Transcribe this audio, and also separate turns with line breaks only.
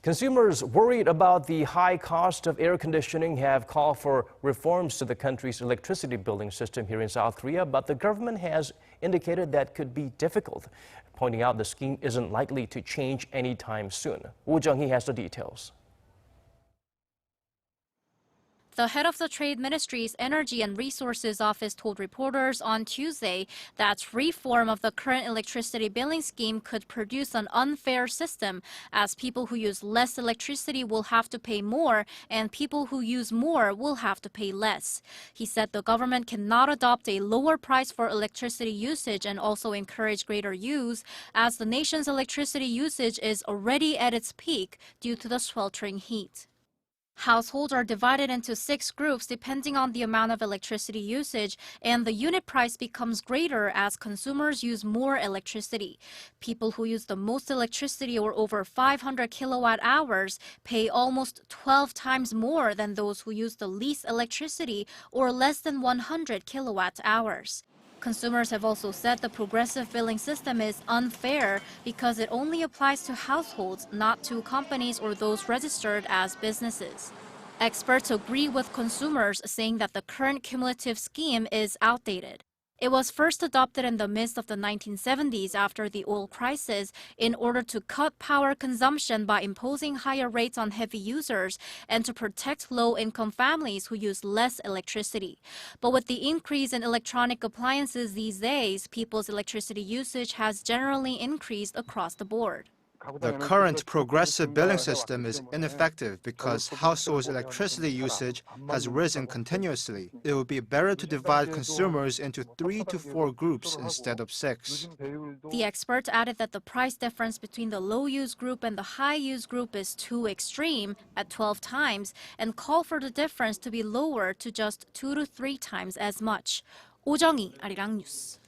Consumers worried about the high cost of air conditioning have called for reforms to the country's electricity billing system here in South Korea, but the government has indicated that could be difficult, pointing out the scheme isn't likely to change anytime soon. Jung-hee has the details.
The head of the Trade Ministry's Energy and Resources Office told reporters on Tuesday that reform of the current electricity billing scheme could produce an unfair system, as people who use less electricity will have to pay more and people who use more will have to pay less. He said the government cannot adopt a lower price for electricity usage and also encourage greater use, as the nation's electricity usage is already at its peak due to the sweltering heat. Households are divided into 6 groups depending on the amount of electricity usage, and the unit price becomes greater as consumers use more electricity. People who use the most electricity, or over 500 kilowatt hours, pay almost 12 times more than those who use the least electricity, or less than 100 kilowatt hours. Consumers have also said the progressive billing system is unfair because it only applies to households, not to companies or those registered as businesses. Experts agree with consumers, saying that the current cumulative scheme is outdated. It was first adopted in the midst of the 1970s after the oil crisis in order to cut power consumption by imposing higher rates on heavy users and to protect low-income families who use less electricity. But with the increase in electronic appliances these days, people's electricity usage has generally increased across the board.
The current progressive billing system is ineffective because households' electricity usage has risen continuously. It would be better to divide consumers into 3 to 4 groups instead of 6.
The expert added that the price difference between the low-use group and the high-use group is too extreme, at 12 times, and called for the difference to be lowered to just 2 to 3 times as much. Jung-hee, Arirang News.